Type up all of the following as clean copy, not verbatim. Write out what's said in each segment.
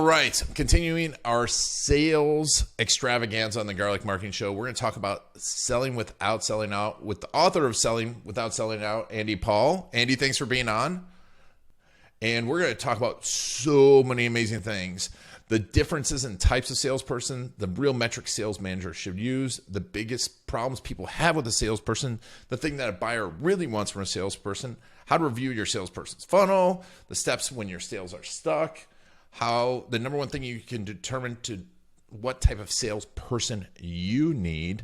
right, continuing our sales extravaganza on the Garlic Marketing Show. We're going to talk about selling without selling out with the author of Selling Without Selling Out, Andy Paul. Andy, thanks for being on. And we're going to talk about so many amazing things. The differences in types of salesperson, the real metric sales manager should use, the biggest problems people have with a salesperson, the thing that a buyer really wants from a salesperson, how to review your salesperson's funnel, the steps when your sales are stuck, how the number one thing you can determine to what type of salesperson you need,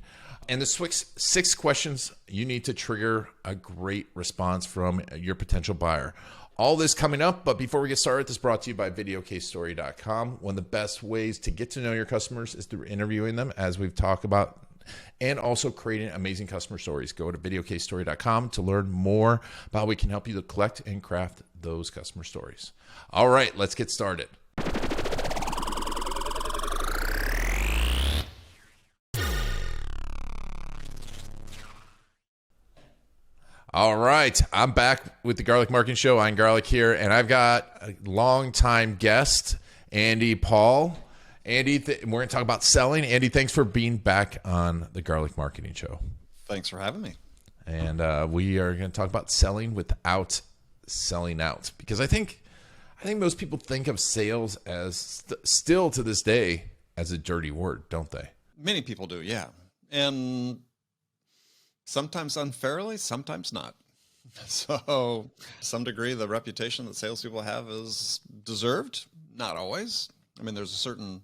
and the six questions you need to trigger a great response from your potential buyer. All this coming up, but before we get started, this is brought to you by videocasestory.com. One of the best ways to get to know your customers is through interviewing them, as we've talked about, and also creating amazing customer stories. Go to videocasestory.com to learn more about how we can help you to collect and craft those customer stories. All right, let's get started. All right, I'm back with the Garlic Marketing Show. I'm Garlic here, and I've got a longtime guest, Andy Paul. Andy, we're going to talk about selling. Andy, thanks for being back on the Garlic Marketing Show. Thanks for having me. And we are going to talk about selling without selling out, because I think most people think of sales as still to this day as a dirty word, don't they? Many people do, yeah. And sometimes unfairly, sometimes not. So to some degree, the reputation that salespeople have is deserved. Not always. I mean, there's a certain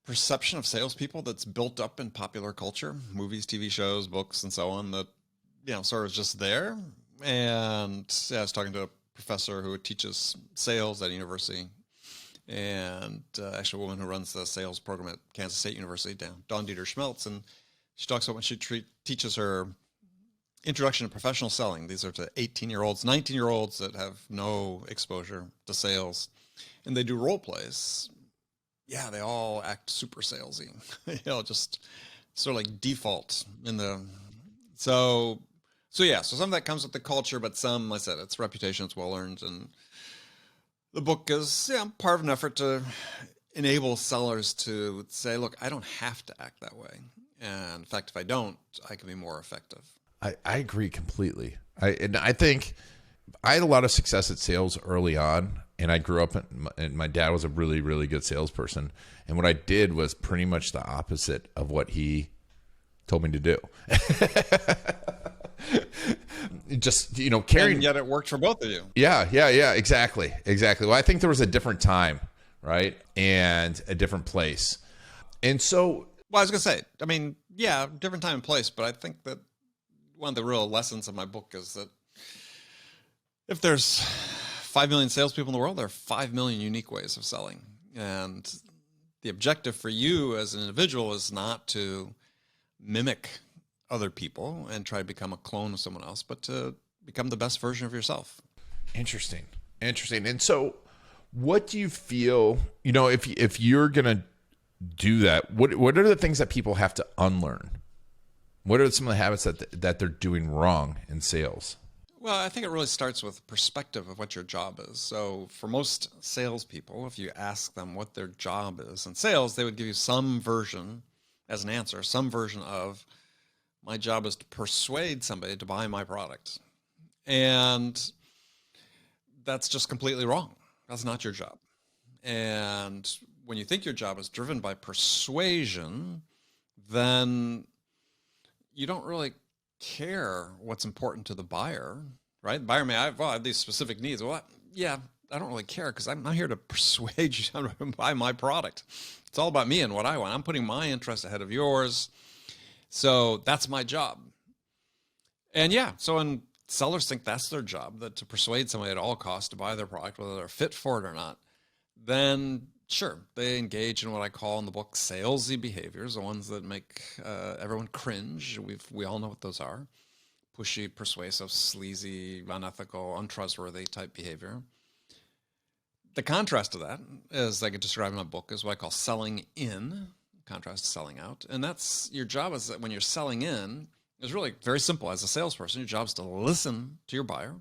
perception of salespeople that's built up in popular culture, movies, TV shows, books, and so on, that, you know, sort of just there. And yeah, I was talking to a professor who teaches sales at a university, and actually a woman who runs the sales program at Kansas State University, Dawn Dieter Schmeltz, and she talks about when she teaches her introduction to professional selling. These are to 18-year-olds, 19-year-olds that have no exposure to sales, and they do role plays. Yeah, they all act super salesy, just sort of like default in the. So some of that comes with the culture, but some, like I said, it's reputation, it's well earned, and the book is part of an effort to enable sellers to say, look, I don't have to act that way. And in fact, if I don't, I can be more effective. I agree completely. I think I had a lot of success at sales early on, and I grew up, and my dad was a really, really good salesperson. And what I did was pretty much the opposite of what he told me to do. Just, carrying. And yet it worked for both of you. Yeah, exactly. Well, I think there was a different time, right? And a different place. And so, well, I was going to say, I mean, yeah, different time and place, but I think that one of the real lessons of my book is that if there's 5 million salespeople in the world, there are 5 million unique ways of selling. And the objective for you as an individual is not to mimic other people and try to become a clone of someone else, but to become the best version of yourself. Interesting. And so what do you feel, if you're going to do that, what are the things that people have to unlearn? What are some of the habits that they're doing wrong in sales? Well, I think it really starts with perspective of what your job is. So for most salespeople, if you ask them what their job is in sales, they would give you some version as an answer, some version of, my job is to persuade somebody to buy my product. And that's just completely wrong. That's not your job. And when you think your job is driven by persuasion, then you don't really care what's important to the buyer, right? The buyer may have these specific needs. Well, yeah, I don't really care because I'm not here to persuade you to buy my product. It's all about me and what I want. I'm putting my interest ahead of yours. So that's my job. And so when sellers think that's their job, that to persuade somebody at all costs to buy their product, whether they're fit for it or not, then sure, they engage in what I call in the book salesy behaviors, the ones that make everyone cringe. We all know what those are. Pushy, persuasive, sleazy, unethical, untrustworthy type behavior. The contrast to that, as I could describe in my book, is what I call selling in, contrast to selling out. And that's your job, is that when you're selling in, is really very simple. As a salesperson, your job is to listen to your buyer,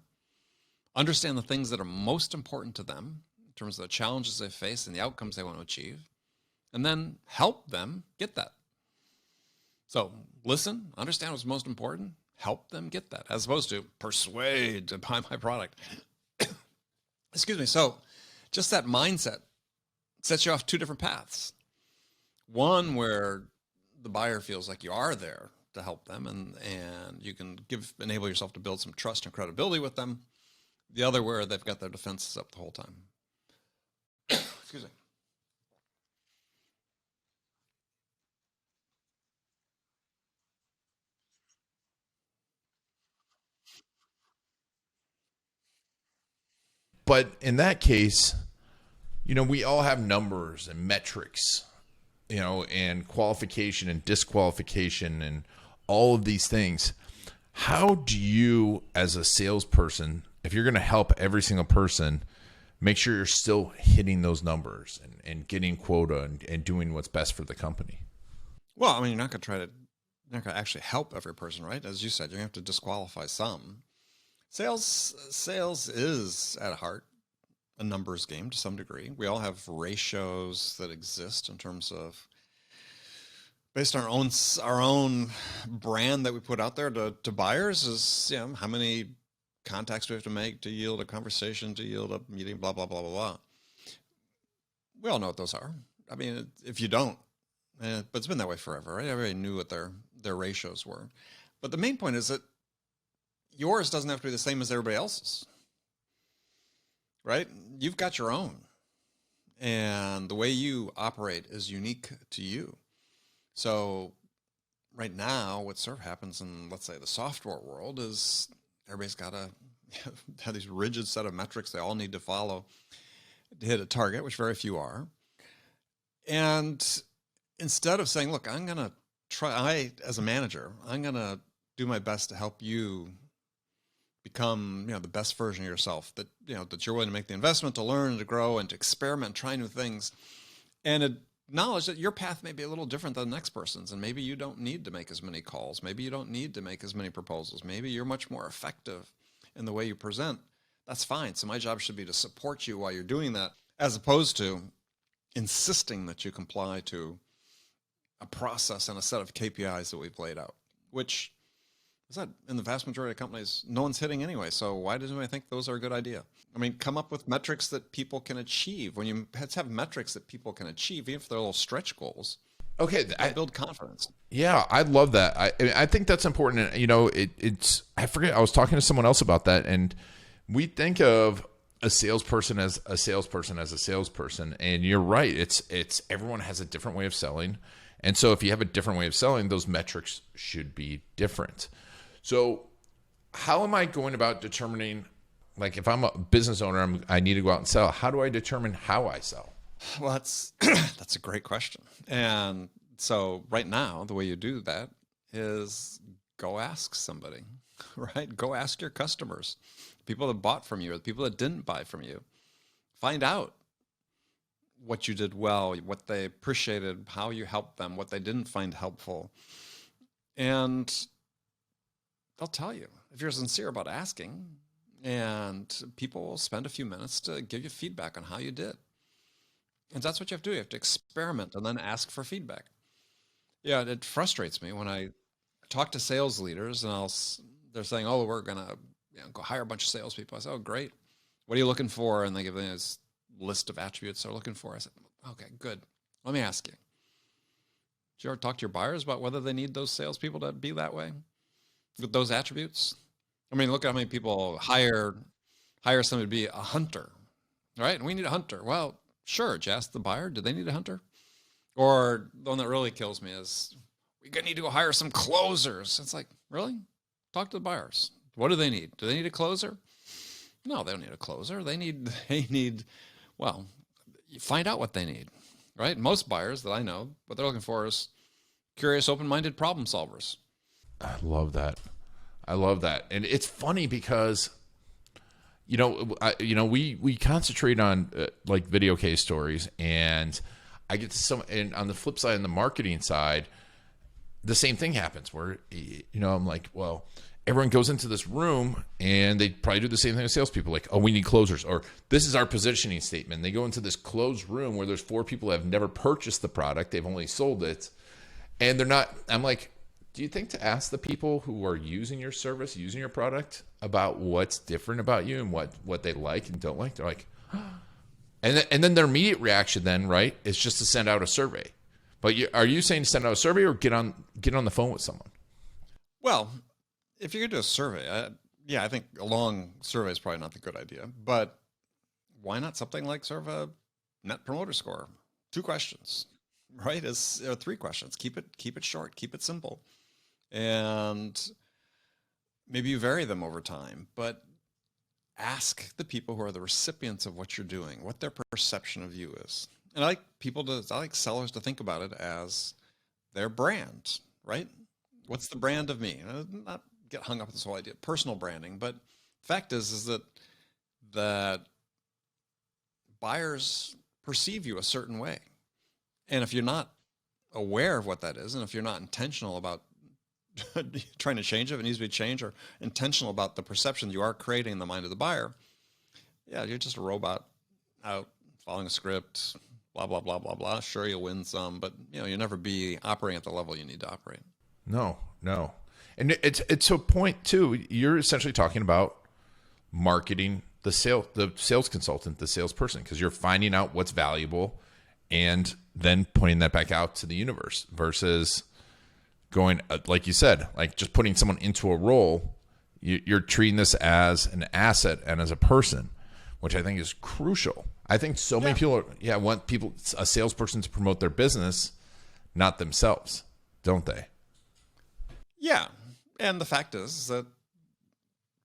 understand the things that are most important to them in terms of the challenges they face and the outcomes they want to achieve, and then help them get that. So listen, understand what's most important, help them get that, as opposed to persuade to buy my product. Excuse me. So just that mindset sets you off two different paths. One where the buyer feels like you are there to help them, and you can enable yourself to build some trust and credibility with them. The other where they've got their defenses up the whole time. Excuse me. But in that case, we all have numbers and metrics, and qualification and disqualification and all of these things. How do you, as a salesperson, if you're going to help every single person, make sure you're still hitting those numbers and getting quota and doing what's best for the company? Well, I mean, you're not going to actually help every person, right? As you said, you have to disqualify some. Sales is at heart a numbers game to some degree. We all have ratios that exist in terms of based on our own brand that we put out there to buyers is, how many contacts do we have to make to yield a conversation, to yield a meeting, blah, blah, blah, blah, blah. We all know what those are. I mean, if you don't, but it's been that way forever, right? Everybody knew what their ratios were. But the main point is that yours doesn't have to be the same as everybody else's, right? You've got your own. And the way you operate is unique to you. So right now, what sort of happens in, let's say, the software world is everybody's got to have these rigid set of metrics they all need to follow to hit a target, which very few are. And instead of saying, look, I'm going to try, as a manager, I'm going to do my best to help you become, the best version of yourself, that, that you're willing to make the investment to learn and to grow and to experiment and try new things, and acknowledge that your path may be a little different than the next person's. And maybe you don't need to make as many calls. Maybe you don't need to make as many proposals. Maybe you're much more effective in the way you present. That's fine. So my job should be to support you while you're doing that, as opposed to insisting that you comply to a process and a set of KPIs that we've laid out, which is that in the vast majority of companies, no one's hitting anyway. So why does anybody think those are a good idea? I mean, come up with metrics that people can achieve. When you have metrics that people can achieve, even if they're little stretch goals, okay, build confidence. Yeah, I love that. I think that's important. It's I forget. I was talking to someone else about that, and we think of a salesperson as a salesperson as a salesperson, and you're right. It's everyone has a different way of selling, and so if you have a different way of selling, those metrics should be different. So how am I going about determining, like if I'm a business owner, I need to go out and sell. How do I determine how I sell? Well, that's a great question. And so right now, the way you do that is go ask somebody, right? Go ask your customers, people that bought from you or the people that didn't buy from you. Find out what you did well, what they appreciated, how you helped them, what they didn't find helpful. And they'll tell you if you're sincere about asking, and people will spend a few minutes to give you feedback on how you did. And that's what you have to do. You have to experiment and then ask for feedback. Yeah, it frustrates me when I talk to sales leaders and they're saying, oh, we're going to go hire a bunch of salespeople. I say, oh, great. What are you looking for? And they give me this list of attributes they're looking for. I said, okay, good. Let me ask you. Did you ever talk to your buyers about whether they need those salespeople to be that way with those attributes? I mean, look at how many people hire somebody to be a hunter, right? And we need a hunter. Well, sure. Did you ask the buyer, did they need a hunter? Or the one that really kills me is, we're going to need to go hire some closers. It's like, really? Talk to the buyers. What do they need? Do they need a closer? No, they don't need a closer. They need, well, you find out what they need, right? Most buyers that I know, what they're looking for is curious, open-minded problem solvers. I love that. And it's funny because, we concentrate on like video case stories, and I get to and on the flip side, on the marketing side, the same thing happens where, I'm like, well, everyone goes into this room and they probably do the same thing with salespeople. Like, oh, we need closers, or this is our positioning statement. They go into this closed room where there's 4 people that have never purchased the product. They've only sold it. And they're not, I'm like, do you think to ask the people who are using your service, using your product, about what's different about you and what they like and don't like? They're like, and then their immediate reaction then, right, is just to send out a survey. But are you saying send out a survey or get on the phone with someone? Well, if you're going to do a survey, I think a long survey is probably not the good idea. But why not something like sort of a net promoter score? 2 questions, right? 3 questions. Keep it short. Keep it simple. And maybe you vary them over time. But ask the people who are the recipients of what you're doing, what their perception of you is. And I like sellers to think about it as their brand, right? What's the brand of me? Not get hung up with this whole idea of personal branding, but the fact is that buyers perceive you a certain way. And if you're not aware of what that is, and if you're not intentional about trying to change it, if it needs to be changed, or intentional about the perception you are creating in the mind of the buyer, yeah, you're just a robot out following a script, blah, blah, blah, blah, blah. Sure, you'll win some, but you'll never be operating at the level you need to operate. No. And it's a point too. You're essentially talking about marketing the sales consultant, the salesperson, because you're finding out what's valuable and then putting that back out to the universe versus going, like you said, like just putting someone into a role. You're treating this as an asset and as a person, which I think is crucial. I think so many people want a salesperson to promote their business, not themselves, don't they? Yeah. And the fact is that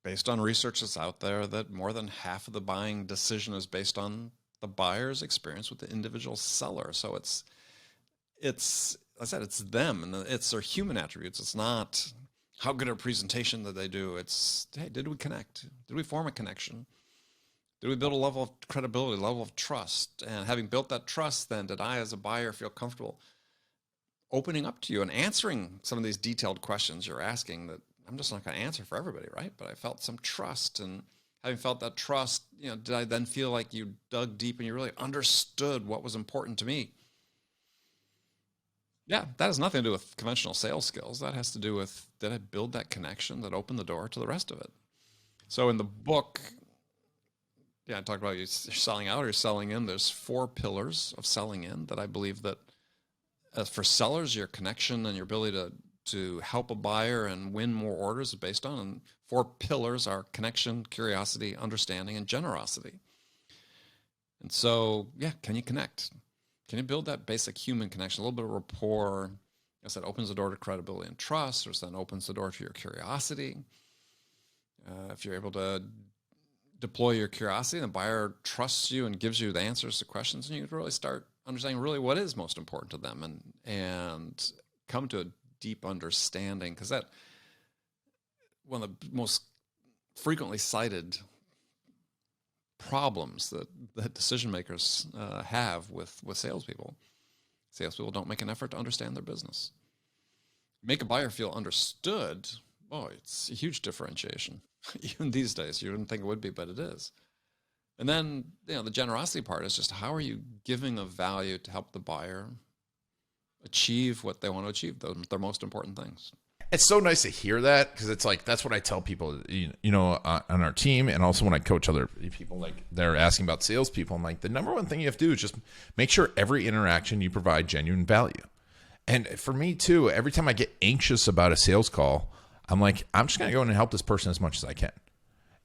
based on research that's out there, that more than half of the buying decision is based on the buyer's experience with the individual seller. So it's I said, it's them, and it's their human attributes. It's not how good a presentation that they do. It's, hey, did we connect? Did we form a connection? Did we build a level of credibility, level of trust? And having built that trust, then did I, as a buyer, feel comfortable opening up to you and answering some of these detailed questions you're asking that I'm just not going to answer for everybody, right? But I felt some trust, and having felt that trust, did I then feel like you dug deep and you really understood what was important to me? Yeah, that has nothing to do with conventional sales skills. That has to do with, did I build that connection that opened the door to the rest of it? So in the book, I talked about you're selling out or you're selling in. There's 4 pillars of selling in that I believe that for sellers, your connection and your ability to help a buyer and win more orders is based on. And 4 pillars are connection, curiosity, understanding, and generosity. And so, can you connect? Can you build that basic human connection, a little bit of rapport? I said, opens the door to credibility and trust, which then opens the door to your curiosity. If you're able to deploy your curiosity, the buyer trusts you and gives you the answers to questions, and you can really start understanding really what is most important to them and come to a deep understanding, because that one of the most frequently cited problems that decision makers have with salespeople. Salespeople don't make an effort to understand their business. Make a buyer feel understood. Oh, it's a huge differentiation. Even these days, you wouldn't think it would be, but it is. And then, the generosity part is just how are you giving of value to help the buyer achieve what they want to achieve, their most important things. It's so nice to hear that, because it's like, that's what I tell people, on our team, and also when I coach other people, like they're asking about salespeople. I'm like, the number one thing you have to do is just make sure every interaction you provide genuine value. And for me too, every time I get anxious about a sales call, I'm like, I'm just going to go in and help this person as much as I can.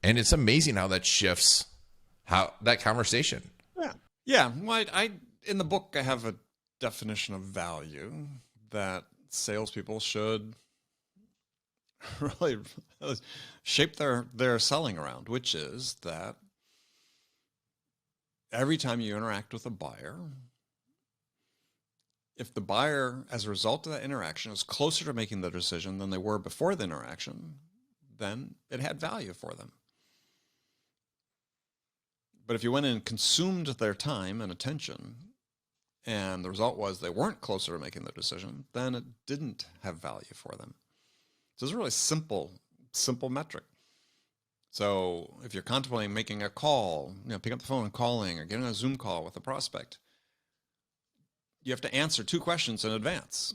And it's amazing how that shifts that conversation. Yeah. Yeah. Well, I in the book, I have a definition of value that salespeople should really shape their selling around, which is that every time you interact with a buyer, if the buyer, as a result of that interaction, is closer to making the decision than they were before the interaction, then it had value for them. But if you went in and consumed their time and attention, and the result was they weren't closer to making the decision, then it didn't have value for them. So it's a really simple simple metric. So if you're contemplating making a call, pick up the phone and calling or getting a Zoom call with a prospect, you have to answer 2 questions in advance.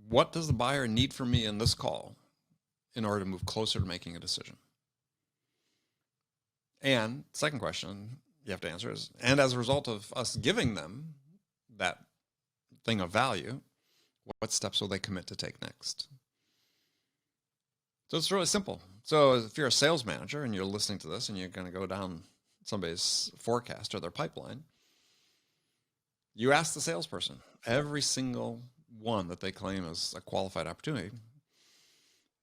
What does the buyer need from me in this call in order to move closer to making a decision? And second question you have to answer is, and as a result of us giving them that thing of value, what steps will they commit to take next? So it's really simple. So if you're a sales manager and you're listening to this and you're going to go down somebody's forecast or their pipeline, you ask the salesperson, every single one that they claim is a qualified opportunity,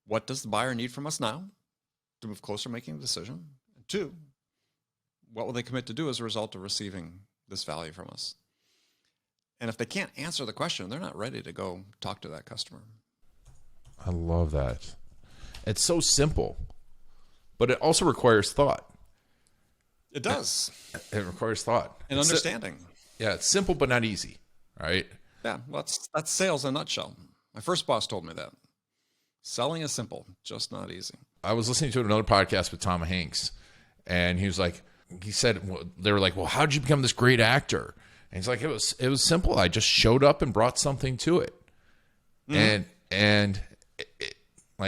what does the buyer need from us now to move closer to making a decision? And 2, what will they commit to do as a result of receiving this value from us? And if they can't answer the question, they're not ready to go talk to that customer. I love that. It's so simple, but it also requires thought. It does. It requires thought and understanding. Yeah, it's simple but not easy, right? Yeah, well, that's sales in a nutshell. My first boss told me that. Selling is simple, just not easy. I was listening to another podcast with Tom Hanks, and he said, they were like, well, how did you become this great actor? And he's like, it was simple. I just showed up and brought something to it. Mm-hmm. And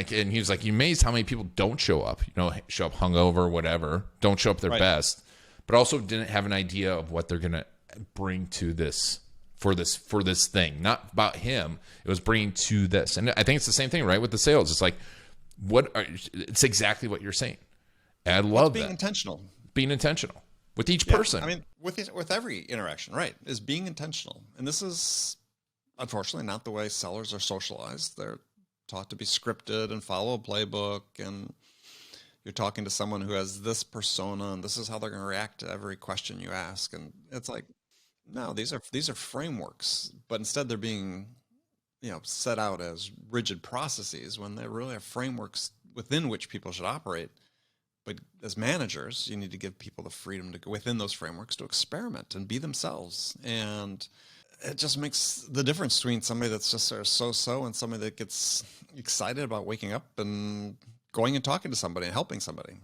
he was like, you're amazed how many people don't show up, show up hungover, whatever, don't show up their best, but also didn't have an idea of what they're going to bring to this, for this thing, not about him. It was bringing to this. And I think it's the same thing, right? With the sales. It's like, it's exactly what you're saying. And I love that. Being intentional with each person. I mean, with every interaction, right, is being intentional. And this is unfortunately not the way sellers are socialized. They're taught to be scripted and follow a playbook, and you're talking to someone who has this persona and this is how they're going to react to every question you ask. And it's like, no, these are frameworks, but instead they're being, set out as rigid processes when they really are frameworks within which people should operate. But as managers, you need to give people the freedom to go within those frameworks to experiment and be themselves. And it just makes the difference between somebody that's just sort of so-so and somebody that gets excited about waking up and going and talking to somebody and helping somebody.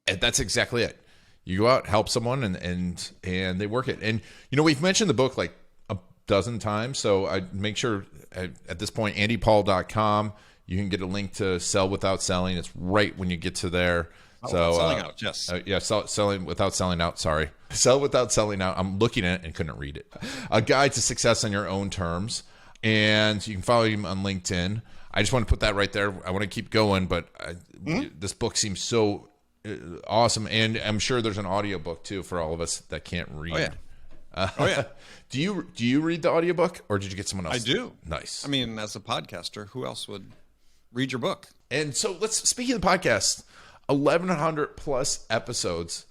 And that's exactly it. You go out, help someone, and they work it. And, we've mentioned the book like a dozen times, so I make sure at this point, andypaul.com, you can get a link to Sell Without Selling. It's right when you get to there. Selling out, yes. Selling Without Selling Out, sorry. Sell Without Selling Out. I'm looking at it and couldn't read it. A Guide to Success on Your Own Terms. And you can follow him on LinkedIn. I just want to put that right there. I want to keep going, but this book seems so awesome. And I'm sure there's an audiobook too for all of us that can't read. Oh, yeah. Do you read the audiobook, or did you get someone else? I do. Nice. I mean, as a podcaster, who else would read your book? And so speaking of the podcast, 1,100 plus episodes.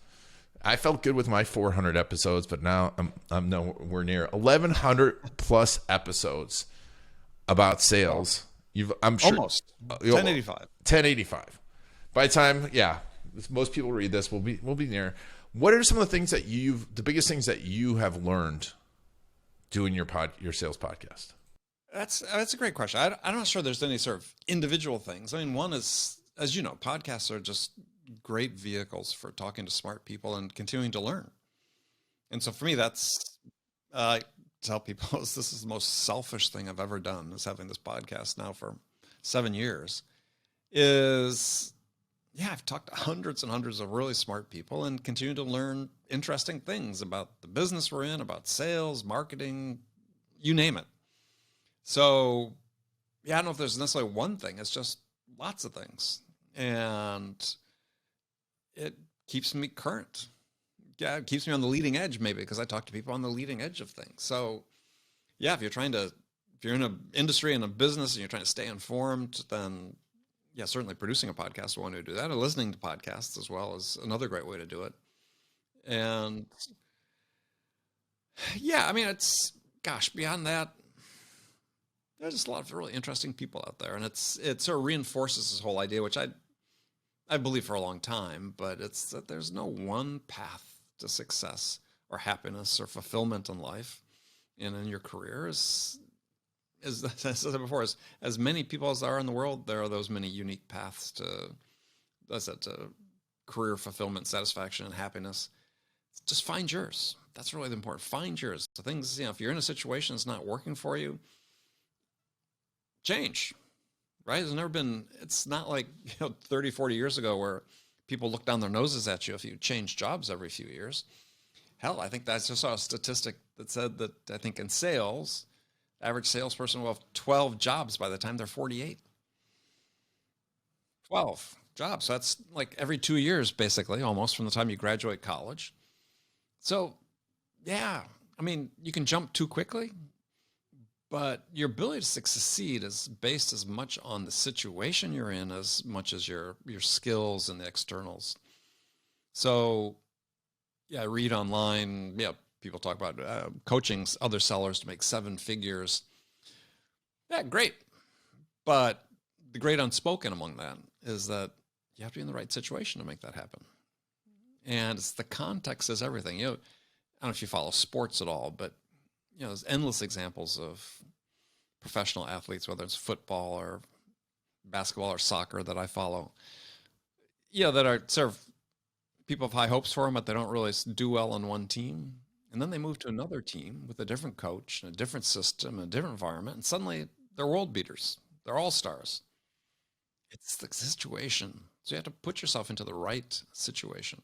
I felt good with my 400 episodes, but now I'm nowhere near 1,100 plus episodes about sales. I'm sure almost 1085. 1085. By the time, most people read this, we'll be near. What are some of the things the biggest things that you have learned doing your sales podcast? That's a great question. I'm not sure there's any sort of individual things. I mean, one is, as you know, podcasts are just great vehicles for talking to smart people and continuing to learn. And so for me, that's, I tell people this is the most selfish thing I've ever done, is having this podcast now for 7 years. I've talked to hundreds and hundreds of really smart people and continue to learn interesting things about the business we're in, about sales, marketing, you name it. So, I don't know if there's necessarily one thing. It's just lots of things. And it keeps me current. Yeah, it keeps me on the leading edge, maybe, because I talk to people on the leading edge of things. So, if you're in an industry and a business and you're trying to stay informed, then certainly producing a podcast is one way to do that, or listening to podcasts as well is another great way to do it. And beyond that, there's just a lot of really interesting people out there, and it sort of reinforces this whole idea, which I believe for a long time, but it's that there's no one path to success or happiness or fulfillment in life and in your career. as I said before, as many people as there are in the world, there are those many unique paths to, to career fulfillment, satisfaction, and happiness. Just find yours. That's really the important. Find yours. The things, if you're in a situation that's not working for you, change, right? It's not like 30, 40 years ago where people look down their noses at you if you change jobs every few years. Hell, I think that's just a statistic that said that I think in sales, average salesperson will have 12 jobs by the time they're 48. 12 jobs. So that's like every 2 years, basically, almost from the time you graduate college. So, yeah, I mean, you can jump too quickly, but your ability to succeed is based as much on the situation you're in as much as your skills and the externals. So, yeah, I read online, people talk about coaching other sellers to make 7 figures. Yeah, great. But the great unspoken among that is that you have to be in the right situation to make that happen. And it's the context is everything. I don't know if you follow sports at all, but there's endless examples of professional athletes, whether it's football or basketball or soccer that I follow, that are sort of people have high hopes for them, but they don't really do well on one team. And then they move to another team with a different coach, and a different system, a different environment, and suddenly they're world beaters. They're all stars. It's the situation. So you have to put yourself into the right situation.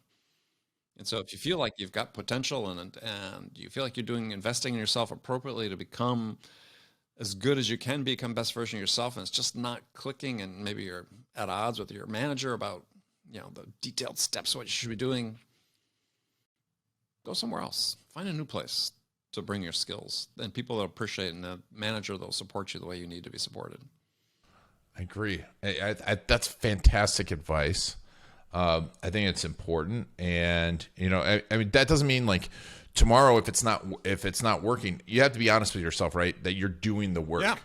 And so if you feel like you've got potential and you feel like you're investing in yourself appropriately to become as good as you can become best version of yourself, and it's just not clicking, and maybe you're at odds with your manager about the detailed steps of what you should be doing, go somewhere else. Find a new place to bring your skills, and people that appreciate it, and a manager that'll support you the way you need to be supported. I agree. That's fantastic advice. I think it's important, and I mean that doesn't mean like tomorrow if it's not working, you have to be honest with yourself, right? That you're doing the work. Yeah.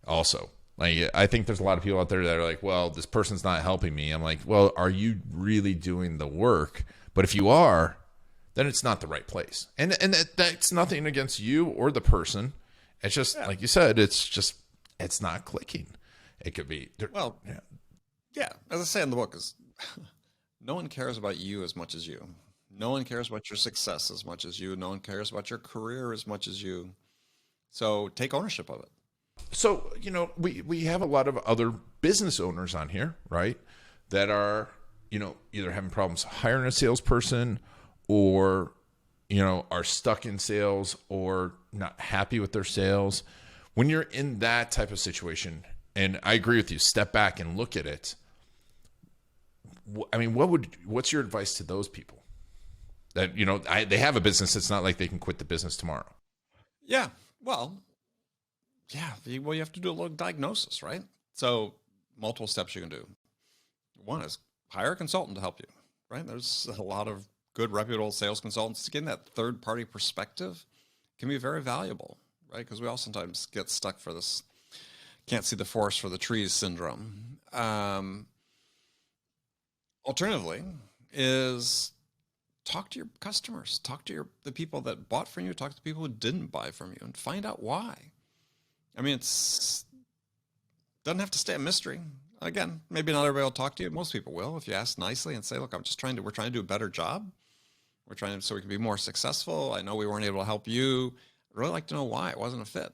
Also, like I think there's a lot of people out there that are like, well, this person's not helping me. I'm like, well, are you really doing the work? But if you are, then it's not the right place, and that's nothing against you or the person. It's just like you said, it's not clicking. It could be well, yeah. As I say in the book, is no one cares about you as much as you. No one cares about your success as much as you. No one cares about your career as much as you. So take ownership of it. So, we have a lot of other business owners on here, right? That are, either having problems hiring a salesperson or, are stuck in sales or not happy with their sales. When you're in that type of situation, and I agree with you, step back and look at it. I mean, what's your advice to those people that, they have a business? It's not like they can quit the business tomorrow. Yeah. Well, yeah. Well, you have to do a little diagnosis, right? So multiple steps you can do. One is hire a consultant to help you, right? There's a lot of good reputable sales consultants. Getting that third party perspective can be very valuable, right? Because we all sometimes get stuck for this can't see the forest for the trees syndrome. Alternatively is talk to your customers, talk to the people that bought from you, talk to the people who didn't buy from you, and find out why. I mean, doesn't have to stay a mystery. Again, maybe not everybody will talk to you. Most people will if you ask nicely and say, look, we're trying to do a better job. We're trying so we can be more successful. I know we weren't able to help you. I'd really like to know why it wasn't a fit.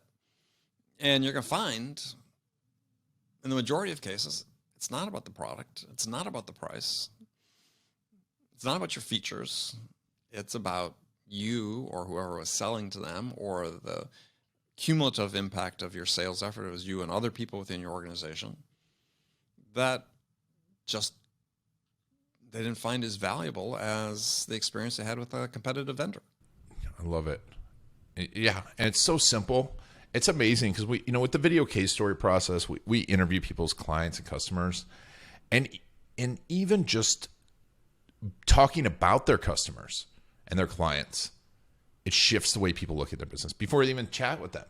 And you're going to find, in the majority of cases, it's not about the product. It's not about the price. It's not about your features. It's about you or whoever was selling to them, or the cumulative impact of your sales effort. It was you and other people within your organization that just they didn't find as valuable as the experience they had with a competitive vendor. I love it. Yeah, and it's so simple. It's amazing because we, with the video case story process, we interview people's clients and customers, and even just talking about their customers and their clients, it shifts the way people look at their business before they even chat with them.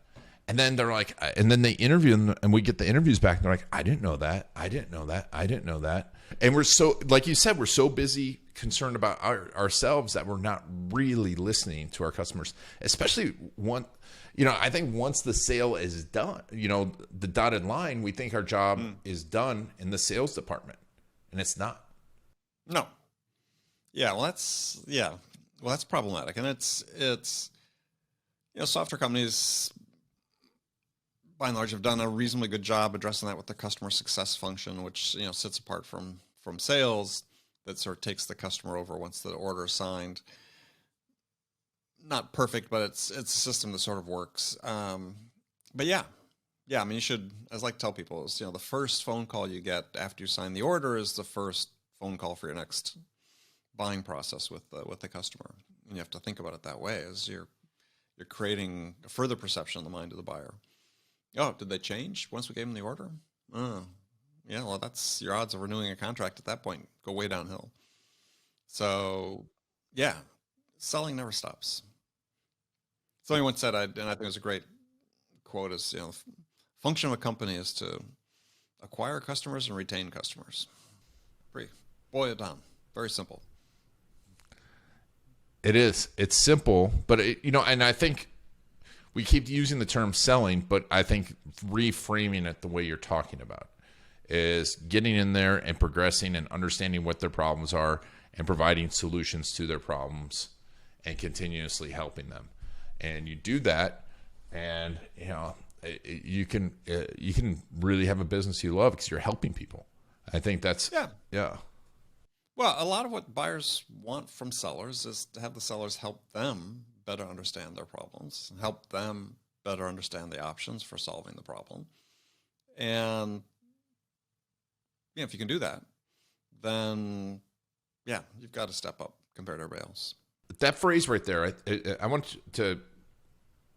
And then they're like, and then they interview them, and we get the interviews back, and they're like, I didn't know that. I didn't know that. I didn't know that. And we're so, like you said, we're so busy concerned about ourselves that we're not really listening to our customers, especially one. I think once the sale is done, the dotted line, we think our job is done in the sales department, and it's not. No. Yeah. Well, that's problematic. And it's, software companies by and large have done a reasonably good job addressing that with the customer success function, which, sits apart from sales, that sort of takes the customer over once the order is signed. Not perfect, but it's a system that sort of works. But yeah. I mean, you should, as I like to tell people, is the first phone call you get after you sign the order is the first phone call for your next buying process with the customer. And you have to think about it that way, as you're creating a further perception in the mind of the buyer. Oh, did they change once we gave them the order? Oh, yeah. Well, that's your odds of renewing a contract at that point go way downhill. So, yeah, selling never stops. Somebody once said, and I think it was a great quote, is, function of a company is to acquire customers and retain customers. Boil it down. Very simple. It is. It's simple, but and I think we keep using the term selling, but I think reframing it the way you're talking about is getting in there and progressing and understanding what their problems are and providing solutions to their problems and continuously helping them. And you do that, and you can really have a business you love because you're helping people. I think that's yeah. Well, a lot of what buyers want from sellers is to have the sellers help them better understand their problems, help them better understand the options for solving the problem. And if you can do that, then you've got to step up compared to everybody else. That phrase right there, I want to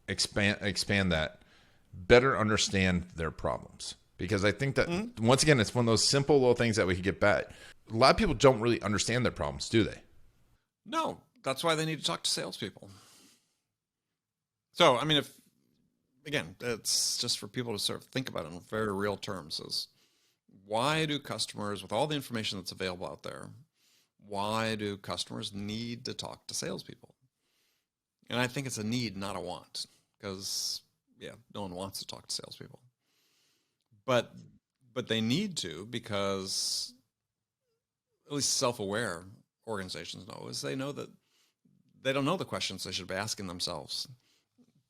expand that. Better understand their problems, because I think that once again, it's one of those simple little things that we could get back. A lot of people don't really understand their problems, do they? No, that's why they need to talk to salespeople. So, I mean, it's just for people to sort of think about it in very real terms, is why do customers, with all the information that's available out there, why do customers need to talk to salespeople? And I think it's a need, not a want, because no one wants to talk to salespeople. But they need to, because at least self-aware organizations know, is they know that they don't know the questions they should be asking themselves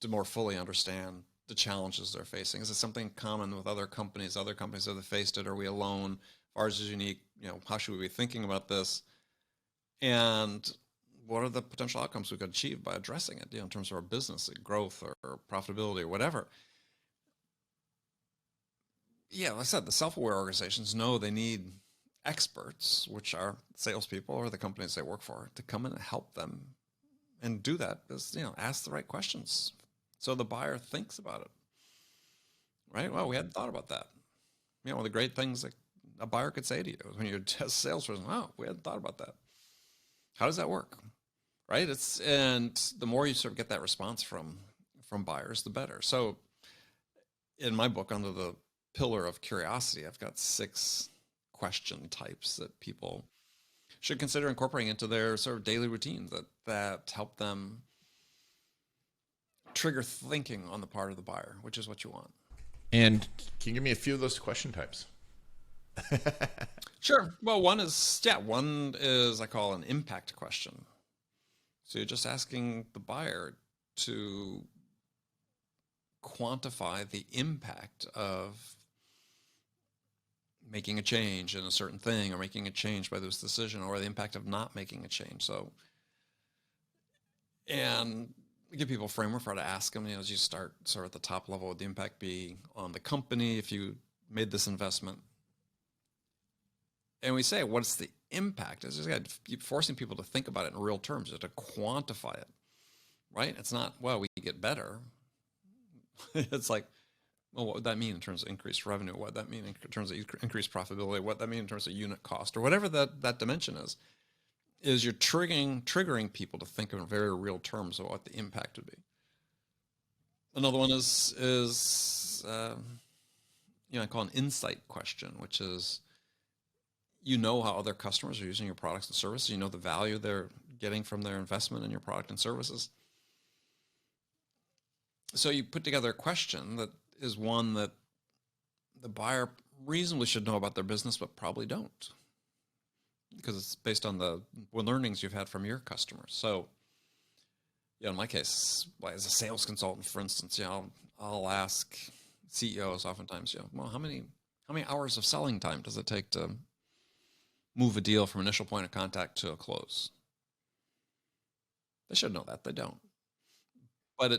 to more fully understand the challenges they're facing. Is it something common with other companies? Other companies have faced it? Are we alone? Ours is unique. How should we be thinking about this? And what are the potential outcomes we could achieve by addressing it, in terms of our business, growth or profitability or whatever? Yeah, like I said, the self-aware organizations know they need experts, which are salespeople or the companies they work for, to come in and help them. And do that is, ask the right questions so the buyer thinks about it. Right? Well, we hadn't thought about that. One of the great things that a buyer could say to you is when you're a salesperson, wow, we hadn't thought about that. How does that work? Right? And the more you sort of get that response from buyers, the better. So in my book, under the pillar of curiosity, I've got 6 question types that people should consider incorporating into their sort of daily routines that help them trigger thinking on the part of the buyer, which is what you want. And can you give me a few of those question types? Sure. Well, one is I call an impact question. So you're just asking the buyer to quantify the impact of making a change in a certain thing, or making a change by this decision, or the impact of not making a change. So, and give people a framework for how to ask them, as you start sort of at the top level, would the impact be on the company if you made this investment? And we say, what's the impact? It's just got to keep forcing people to think about it in real terms, to quantify it, right? It's not, well, we get better. It's like, well, what would that mean in terms of increased revenue? What would that mean in terms of increased profitability? What would that mean in terms of unit cost, or whatever that dimension is you're triggering people to think in very real terms of what the impact would be. Another one is I call an insight question, which is, how other customers are using your products and services. You know the value they're getting from their investment in your product and services. So you put together a question that is one that the buyer reasonably should know about their business, but probably don't, because it's based on the learnings you've had from your customers. So, in my case, as a sales consultant, for instance, I'll ask CEOs oftentimes, well, how many hours of selling time does it take to move a deal from initial point of contact to a close? They should know that. They don't. But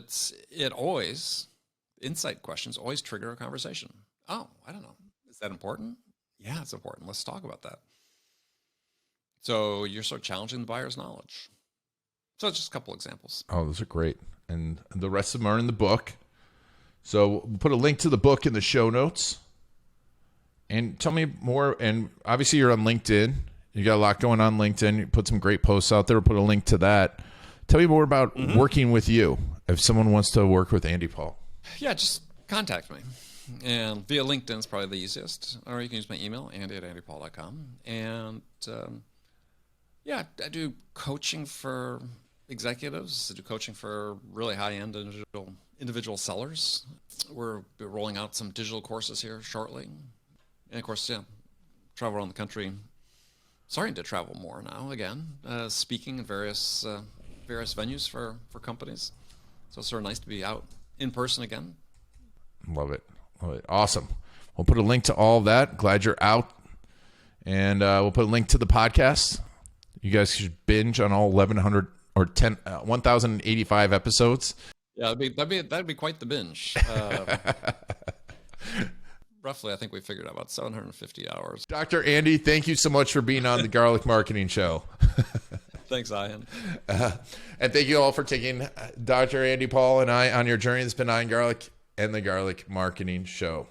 insight questions always trigger a conversation. Oh, I don't know. Is that important? Yeah, it's important. Let's talk about that. So you're sort of challenging the buyer's knowledge. So just a couple examples. Oh, those are great. And the rest of them are in the book. So we'll put a link to the book in the show notes. And tell me more. And obviously you're on LinkedIn. You got a lot going on LinkedIn. You put some great posts out there. We'll put a link to that. Tell me more about working with you. If someone wants to work with Andy Paul. Yeah, just contact me. And via LinkedIn is probably the easiest. Or you can use my email, andy@andypaul.com. And I do coaching for executives. I do coaching for really high-end individual sellers. We're rolling out some digital courses here shortly. And of course, travel around the country. Starting to travel more now again, speaking in various venues for companies. So it's sort of nice to be out in person again. Love it. Awesome. We'll put a link to all of that. Glad you're out. And we'll put a link to the podcast. You guys should binge on all 1,085 episodes. Yeah, that'd be quite the binge. Roughly, I think we figured out about 750 hours. Dr. Andy, thank you so much for being on the Garlic Marketing Show. Thanks, Ian. And thank you all for taking Dr. Andy Paul and I on your journey. It's been Ian Garlic and the Garlic Marketing Show.